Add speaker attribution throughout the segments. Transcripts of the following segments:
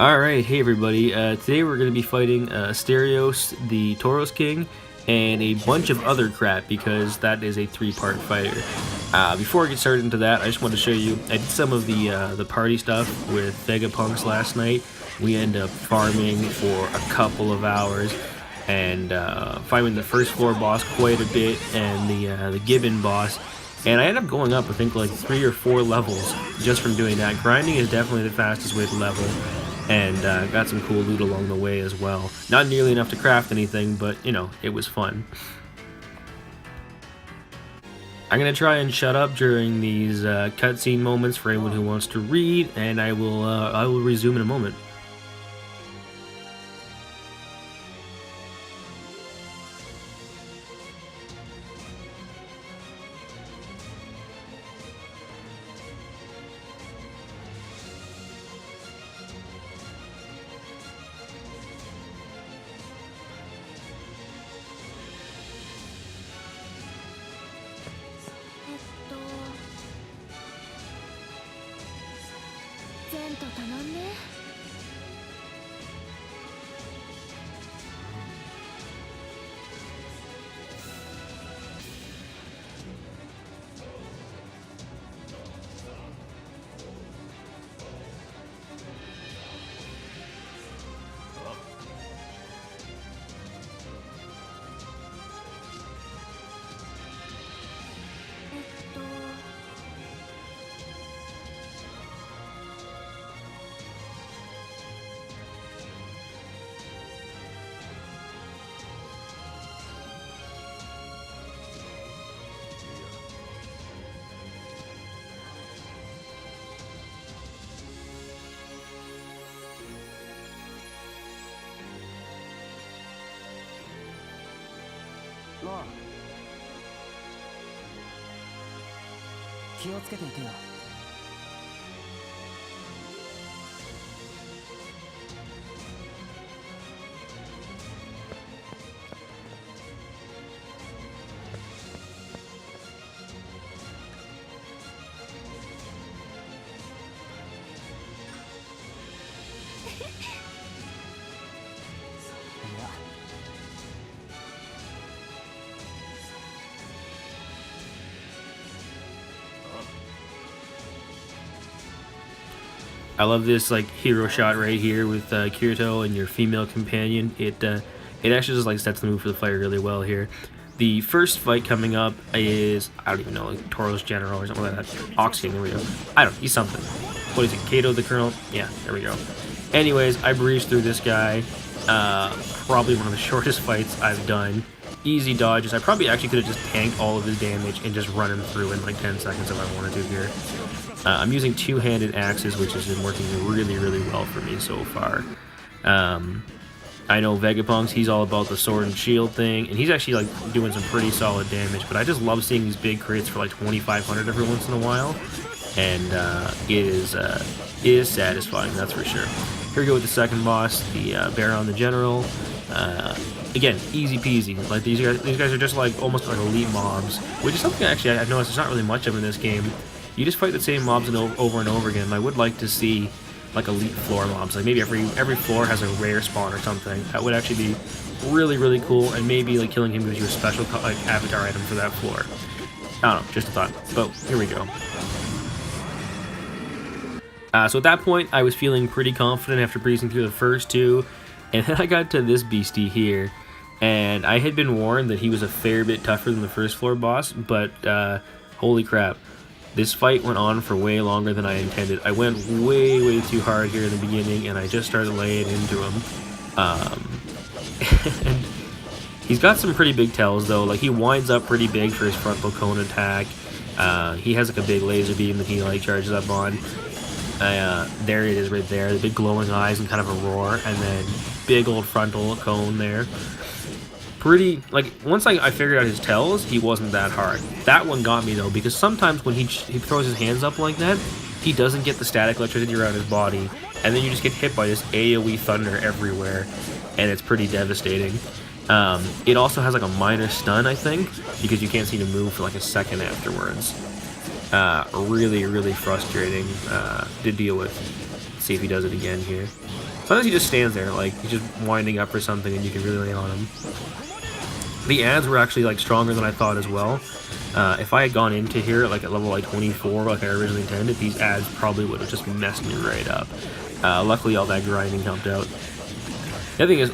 Speaker 1: Alright, hey everybody, today we're going to be fighting Asterios, the Taurus King, and a bunch of other crap, because that is a three-part fighter. Before I get started into that, I just want to show you, I did some of the party stuff with Vegapunks last night. We ended up farming for a couple of hours, and fighting the first floor boss quite a bit, and the Gibbon boss. And I ended up going up, I think, like 3 or 4 levels just from doing that. Grinding is definitely the fastest way to level. And got some cool loot along the way as well. Not nearly enough to craft anything, but, you know, it was fun. I'm going to try and shut up during these cutscene moments for anyone who wants to read, and I will resume in a moment.
Speaker 2: Ma, 気をつけていてよ。
Speaker 1: I love this like hero shot right here with Kirito and your female companion. It actually just like sets the mood for the fight really well here. The first fight coming up is, I don't even know, like Taurus General or something like that. Ox King, there we go. I don't know, he's something. What is it, Kato the Colonel? Yeah, there we go. Anyways, I breezed through this guy. Probably one of the shortest fights I've done. Easy dodges. I probably actually could have just tanked all of his damage and just run him through in like 10 seconds if I wanted to here. I'm using two-handed axes, which has been working really, really well for me so far. I know Vegapunks, he's all about the sword and shield thing, and he's actually like doing some pretty solid damage, but I just love seeing these big crits for like 2,500 every once in a while, and it is satisfying, that's for sure. Here we go with the second boss, the Baron the General. Again, easy peasy. Like these guys are just like almost like elite mobs, which is something actually I've noticed there's not really much of in this game. You just fight the same mobs over and over again. I would like to see like elite floor mobs. Like maybe every floor has a rare spawn or something. That would actually be really, really cool. And maybe like killing him gives you a special like avatar item for that floor. I don't know, just a thought. But here we go. So at that point, I was feeling pretty confident after breezing through the first two, and then I got to this beastie here, and I had been warned that he was a fair bit tougher than the first floor boss, but holy crap. This fight went on for way longer than I intended. I went way too hard here in the beginning, and I just started laying into him. And he's got some pretty big tells, though. Like, he winds up pretty big for his frontal cone attack. He has, like, a big laser beam that he, like, charges up on. There it is right there. The big glowing eyes and kind of a roar. And then big old frontal cone there. Pretty, like, once I figured out his tells, he wasn't that hard. That one got me, though, because sometimes when he throws his hands up like that, he doesn't get the static electricity around his body, and then you just get hit by this AoE thunder everywhere, and it's pretty devastating. It also has like a minor stun, I think, because you can't seem to move for like a second afterwards. Really frustrating to deal with. see if he does it again here. Sometimes he just stands there, like he's just winding up or something, and you can really lay on him. The ads were actually like stronger than I thought as well. If I had gone into here like at level like 24, like I originally intended, these ads probably would have just messed me right up. Luckily, all that grinding helped out. The other thing is,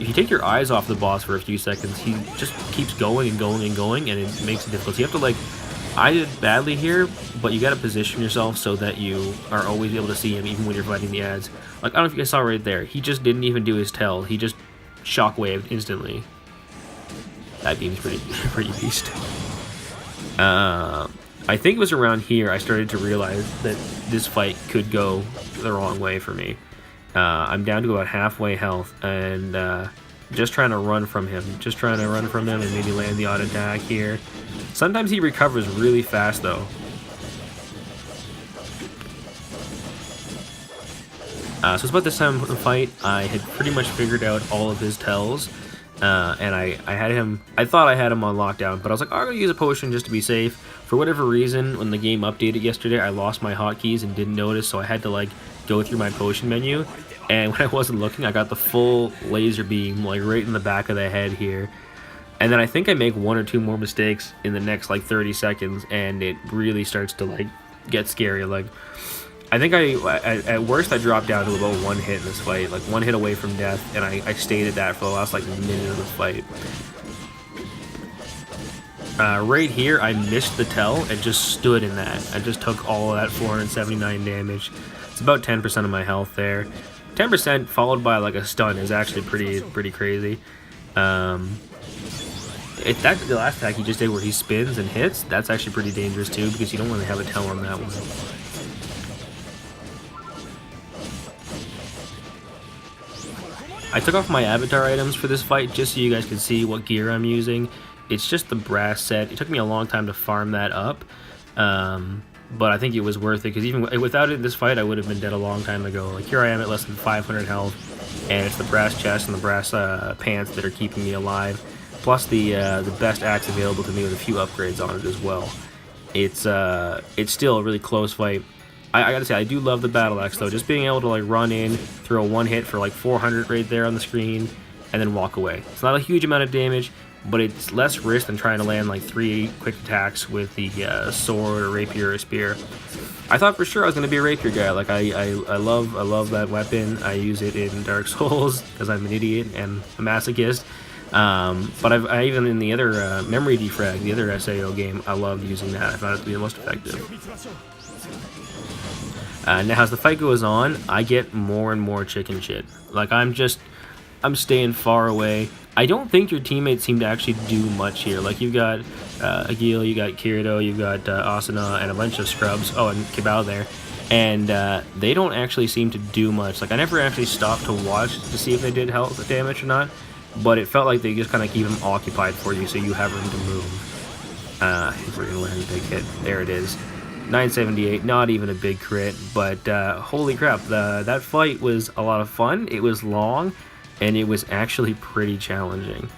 Speaker 1: if you take your eyes off the boss for a few seconds, he just keeps going and going and going, and it makes it difficult. So you have to like, I did badly here, but you got to position yourself so that you are always able to see him even when you're fighting the ads. Like, I don't know if you guys saw right there, he just didn't even do his tell. He just shockwaved instantly. That beam's pretty beast. I think it was around here I started to realize that this fight could go the wrong way for me. I'm down to about halfway health, and just trying to run from him. Just trying to run from him and maybe land the odd attack here. Sometimes he recovers really fast, though. So it's about this time in the fight, I had pretty much figured out all of his tells. And I had him, I thought I had him on lockdown, but I was like, oh, I'm going to use a potion just to be safe. For whatever reason, when the game updated yesterday, I lost my hotkeys and didn't notice, so I had to like go through my potion menu. And when I wasn't looking, I got the full laser beam, like right in the back of the head here. And then I think I make one or two more mistakes in the next like 30 seconds, and it really starts to like get scary. Like, I think at worst I dropped down to about one hit in this fight, like one hit away from death, and I stayed at that for the last like minute of the fight. Right here, I missed the tell and just stood in that. I just took all of that 479 damage. It's about 10% of my health there. 10% followed by like a stun is actually pretty crazy. If that's the last attack he just did where he spins and hits, that's actually pretty dangerous too, because you don't want to have a tell on that one. I took off my avatar items for this fight just so you guys could see what gear I'm using. It's just the brass set. It took me a long time to farm that up, but I think it was worth it, because even without it in this fight, I would have been dead a long time ago. Like, here I am at less than 500 health, and it's the brass chest and the brass pants that are keeping me alive, plus the best axe available to me with a few upgrades on it as well. It's still a really close fight. I gotta say, I do love the battle axe though. Just being able to like run in, throw one hit for like 400 right there on the screen, and then walk away. It's not a huge amount of damage, but it's less risk than trying to land like 3 quick attacks with the sword or rapier or spear. I thought for sure I was gonna be a rapier guy. Like I love that weapon. I use it in Dark Souls because I'm an idiot and a masochist. But I even in the other memory defrag, the other SAO game, I loved using that. I found it to be the most effective. Now as the fight goes on, I get more and more chicken shit. Like I'm staying far away. I don't think your teammates seem to actually do much here. Like you've got Agil, you got Kirito, you've got Asuna, and a bunch of scrubs. Oh, and Kibao there. And they don't actually seem to do much. Like I never actually stopped to watch to see if they did health damage or not. But it felt like they just kind of keep them occupied for you so you have room to move. I think we're going to land a big hit. There it is. 978, not even a big crit, but holy crap, that fight was a lot of fun. It was long, and it was actually pretty challenging.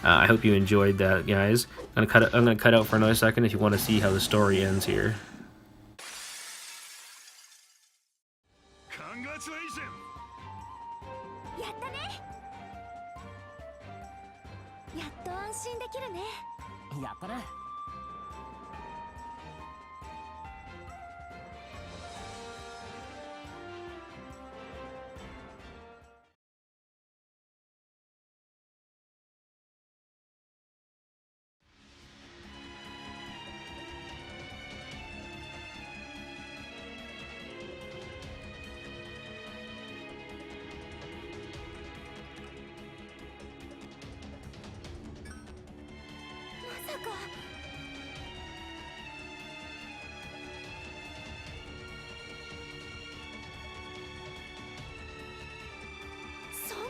Speaker 1: I hope you enjoyed that, guys. I'm gonna cut out for another second if you want to see how the story ends here.
Speaker 2: Congratulations!
Speaker 3: やったね。やっと安心できるね。
Speaker 2: やったな。
Speaker 3: まさか。そんな。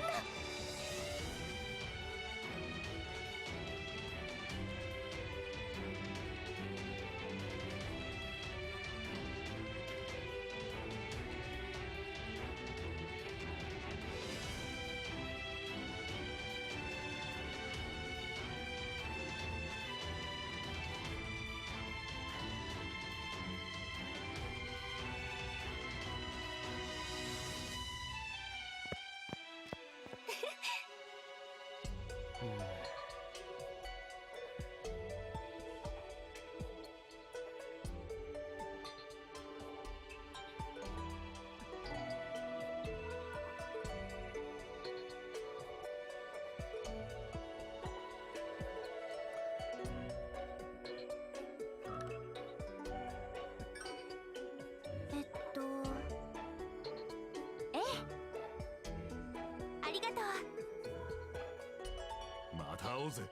Speaker 2: うぜ。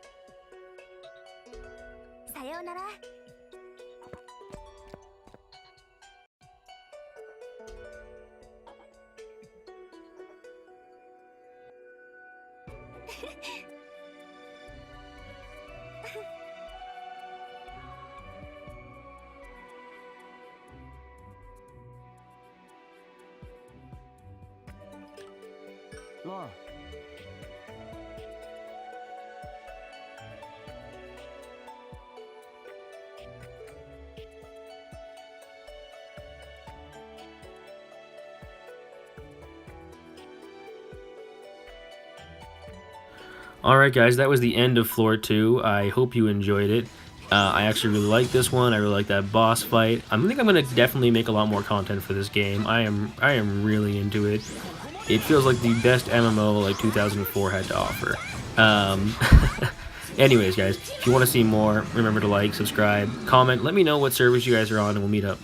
Speaker 3: さようなら。
Speaker 2: なあ。
Speaker 1: Alright guys, that was the end of Floor 2. I hope you enjoyed it. I actually really like this one. I really like that boss fight. I think I'm going to definitely make a lot more content for this game. I am really into it. It feels like the best MMO like 2004 had to offer. Anyways guys, if you want to see more, remember to like, subscribe, comment, let me know what servers you guys are on, and we'll meet up.